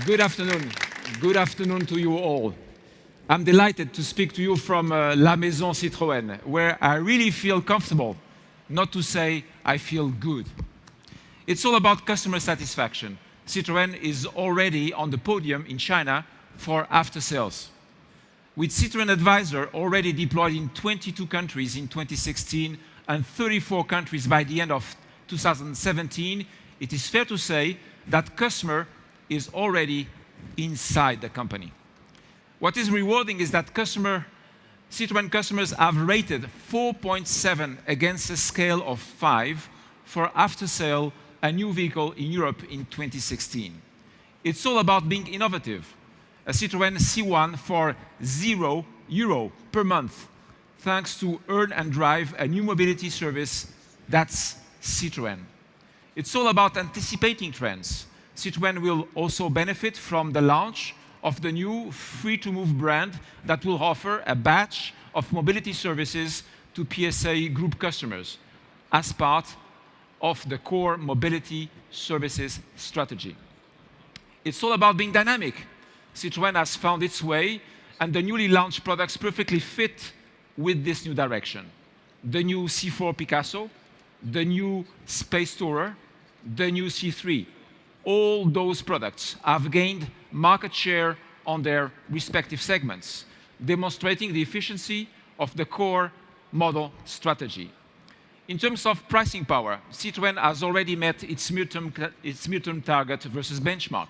Good afternoon. Good afternoon to you all. I'm delighted to speak to you from La Maison Citroën, where I really feel comfortable, not to say I feel good. It's all about customer satisfaction. Citroën is already on the podium in China for after sales. With Citroën Advisor already deployed in 22 countries in 2016 and 34 countries by the end of 2017, it is fair to say that customer is already inside the company. What is rewarding is that Citroën customers have rated 4.7 against a scale of 5 for after-sale a new vehicle in Europe in 2016. It's all about being innovative. A Citroën C1 for €0 per month, thanks to Earn and Drive, a new mobility service that's Citroën. It's all about anticipating trends. Citroën will also benefit from the launch of the new Free2Move brand that will offer a batch of mobility services to PSA Group customers as part of the core mobility services strategy. It's all about being dynamic. Citroën has found its way, and the newly launched products perfectly fit with this new direction. The new C4 Picasso, the new Space Tourer, the new C3. All those products have gained market share on their respective segments, demonstrating the efficiency of the core model strategy. In terms of pricing power, Citroën has already met its midterm target versus benchmark.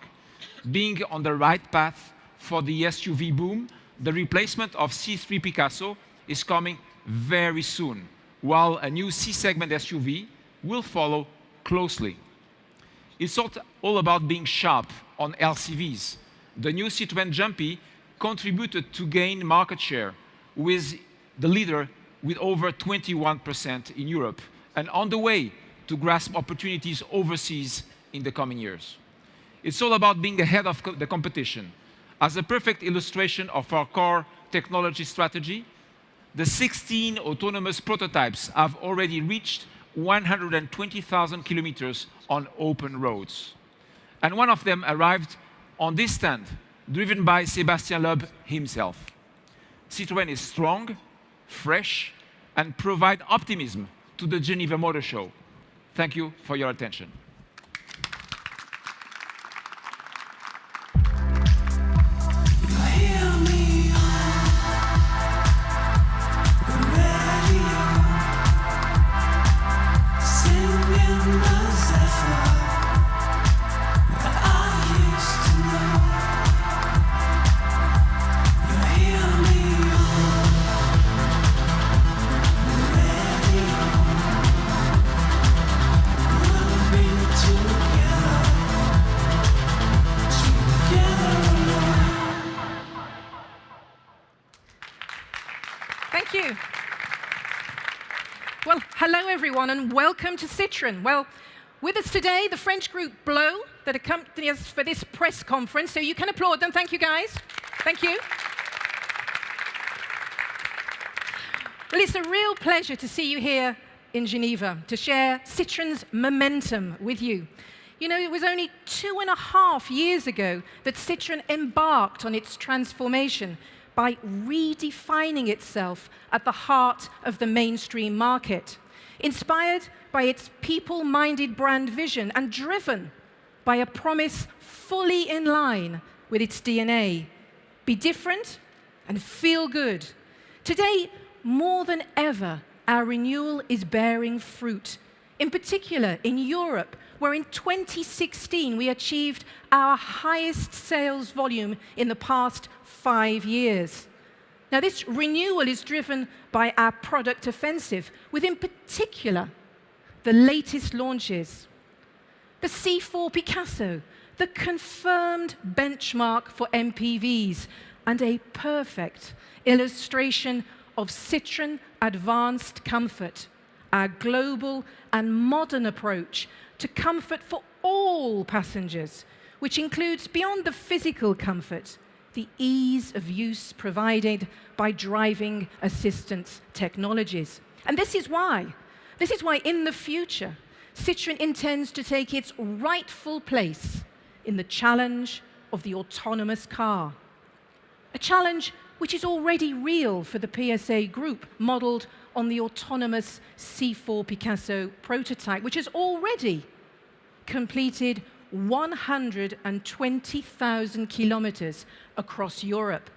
Being on the right path for the SUV boom, the replacement of C3 Picasso is coming very soon, while a new C-segment SUV will follow closely. It's all about being sharp on LCVs. The new Citroën Jumpy contributed to gain market share with the leader with over 21% in Europe and on the way to grasp opportunities overseas in the coming years. It's all about being ahead of the competition. As a perfect illustration of our core technology strategy, the 16 autonomous prototypes have already reached 120,000 kilometers on open roads. And one of them arrived on this stand, driven by Sébastien Loeb himself. Citroën is strong, fresh, and provide optimism to the Geneva Motor Show. Thank you for your attention. Thank you. Well, hello everyone and welcome to Citroën. Well, with us today, the French group Blow that accompany us for this press conference, so you can applaud them. Thank you, guys. Thank you. Well, it's a real pleasure to see you here in Geneva to share Citroën's momentum with you. You know, it was only 2.5 years ago that Citroën embarked on its transformation by redefining itself at the heart of the mainstream market, inspired by its people-minded brand vision and driven by a promise fully in line with its DNA. Be different and feel good. Today, more than ever, our renewal is bearing fruit, in particular in Europe, where in 2016 we achieved our highest sales volume in the past 5 years. Now, this renewal is driven by our product offensive, with in particular the latest launches. The C4 Picasso, the confirmed benchmark for MPVs, and a perfect illustration of Citroën Advanced Comfort, our global and modern approach to comfort for all passengers, which includes, beyond the physical comfort, the ease of use provided by driving assistance technologies. And this is why in the future, Citroën intends to take its rightful place in the challenge, of the autonomous car. A challenge which is already real for the PSA Group, modeled on the autonomous C4 Picasso prototype, which has already completed 120,000 kilometers across Europe.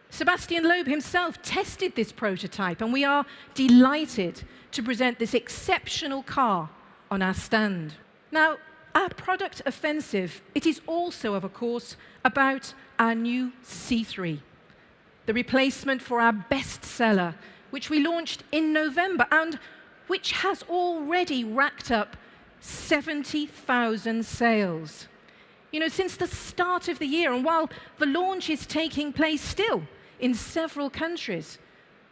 Sebastian Loeb himself tested this prototype, and we are delighted to present this exceptional car on our stand. Now, our product offensive, it is also, of course, about our new C3, the replacement for our bestseller, which we launched in November and which has already racked up 70,000 sales. You know, since the start of the year, and while the launch is taking place still in several countries,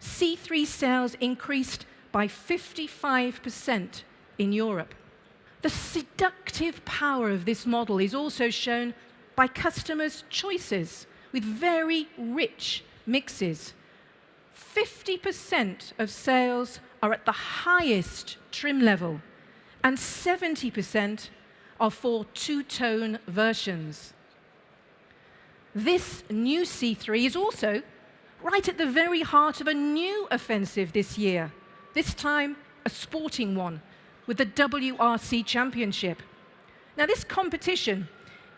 C3 sales increased by 55% in Europe. The seductive power of this model is also shown by customers' choices with very rich mixes. 50% of sales are at the highest trim level, and 70% are for two-tone versions. This new C3 is also right at the very heart of a new offensive this year, this time a sporting one, with the WRC Championship. Now, this competition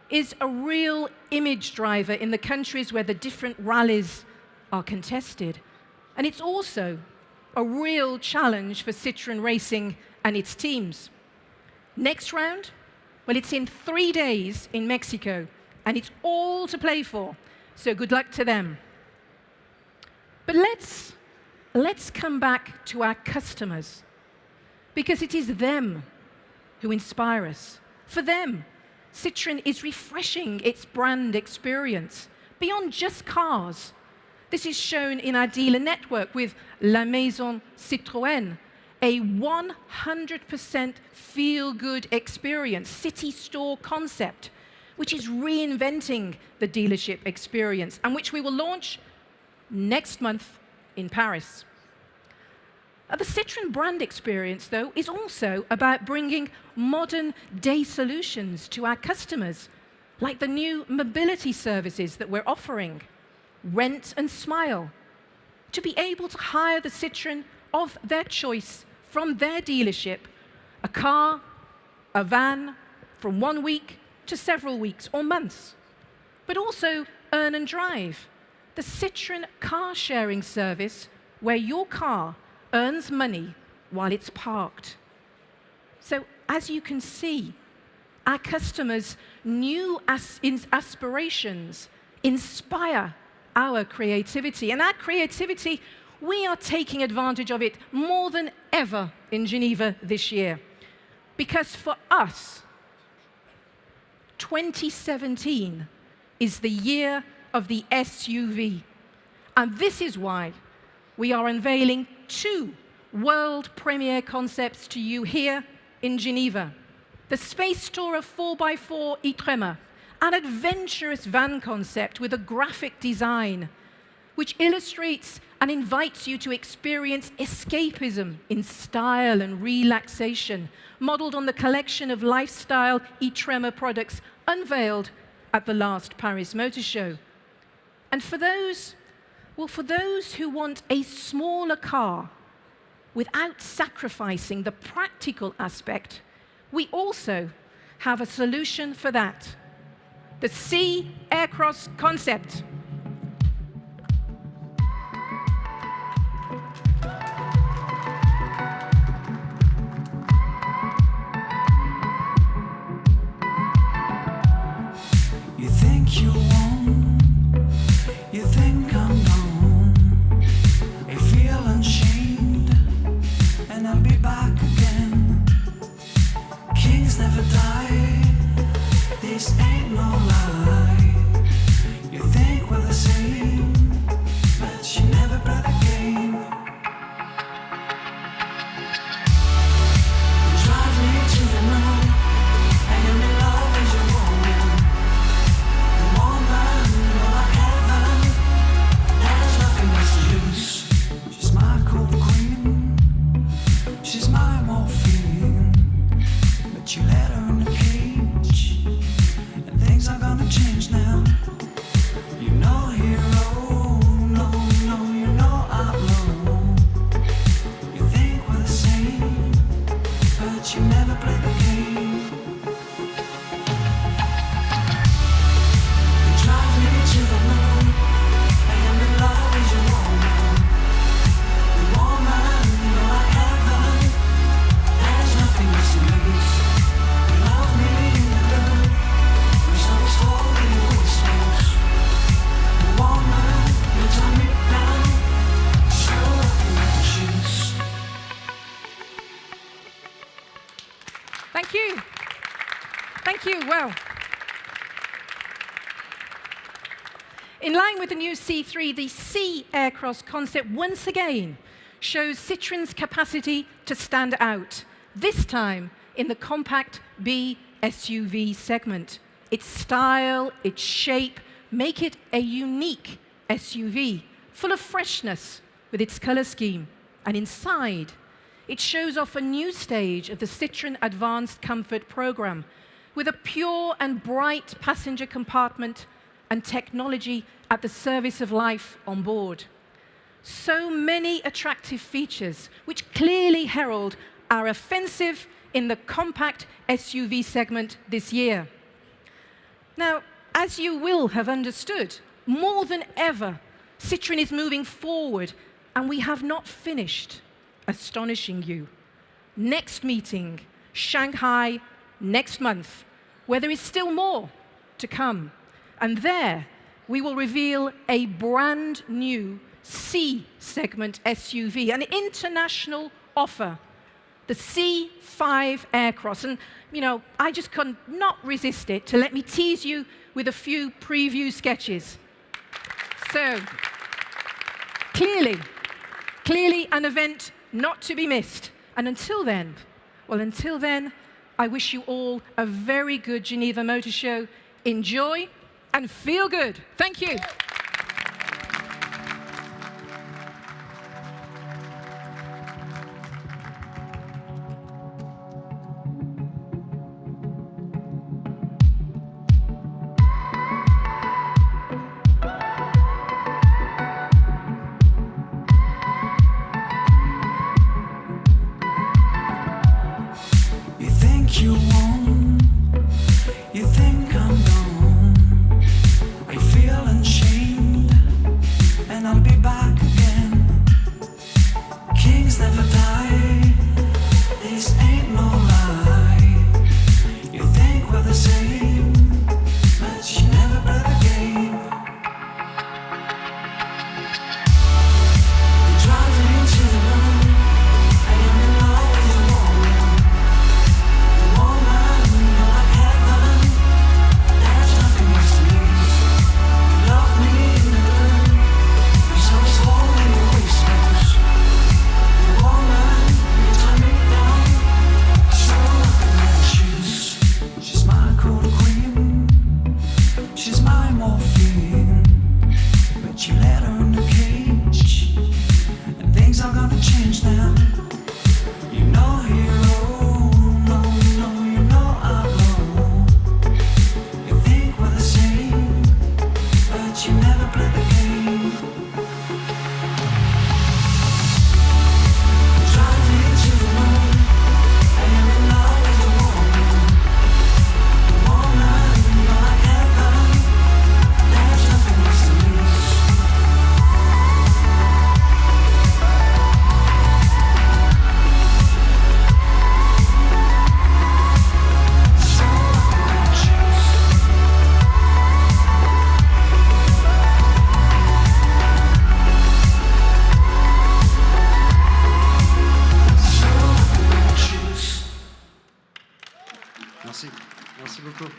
is a real image driver in the countries where the different rallies are contested. And it's also a real challenge for Citroën Racing and its teams. Next round, well, it's in 3 days in Mexico, and it's all to play for, so good luck to them. But let's come back to our customers, because it is them who inspire us. For them, Citroën is refreshing its brand experience beyond just cars. This is shown in our dealer network with La Maison Citroën, a 100% feel-good experience, city store concept, which is reinventing the dealership experience and which we will launch next month in Paris. The Citroën brand experience, though, is also about bringing modern day solutions to our customers, like the new mobility services that we're offering, Rent and Smile, to be able to hire the Citroën of their choice from their dealership, a car, a van, from 1 week to several weeks or months. But also Earn and Drive, the Citroën car sharing service where your car earns money while it's parked. So as you can see, our customers' new aspirations inspire our creativity. And our creativity, we are taking advantage of it more than ever in Geneva this year. Because for us, 2017 is the year of the SUV. And this is why we are unveiling 2 world premiere concepts to you here in Geneva. The Space Tourer 4x4 e-Tremor, an adventurous van concept with a graphic design which illustrates and invites you to experience escapism in style and relaxation, modeled on the collection of lifestyle e-Tremor products unveiled at the last Paris Motor Show. And for those who want a smaller car without sacrificing the practical aspect, we also have a solution for that. The C Aircross concept. You think you won, you think I'm gone. I feel unchained, and I'll be back again. Kings never die, this ain't no lie. You think we're the same, but you never play the game. You drive me to the moon, and I'm in love with your woman. Woman, In line with the new C3, the C Aircross concept once again shows Citroën's capacity to stand out, this time in the compact B SUV segment. Its style, its shape, make it a unique SUV, full of freshness with its color scheme. And inside, it shows off a new stage of the Citroën Advanced Comfort program, with a pure and bright passenger compartment and technology at the service of life on board. So many attractive features, which clearly herald our offensive in the compact SUV segment this year. Now, as you will have understood, more than ever, Citroën is moving forward, and we have not finished astonishing you. Next meeting, Shanghai, next month, where there is still more to come. And there, we will reveal a brand new C segment SUV, an international offer, the C5 Aircross. And, you know, I just could not resist it to let me tease you with a few preview sketches. So, clearly an event not to be missed. And until then, I wish you all a very good Geneva Motor Show. Enjoy and feel good. Thank you. You think you won, you think I'm gone. I feel ashamed, and I'll be back again. Kings never die, this ain't no lie. You think we're the same, but you never play the game. You drive me to the moon, I am in love with a woman. Woman, you're like heaven, there's nothing else to lose. You love me in the blue, you're so swollen your whispers. Woman, you turn me down, so nothing I choose. She's my cold queen, she's my morphine, but you let her in the cage, and things are gonna change now. You know hero, no, you know I know. You think we're the same, but you never play the game. Drive me to the moon, I am in love with a woman. Woman, you're like heaven, there's nothing else to lose. So nothing I choose. So nothing I choose. Merci. Merci beaucoup.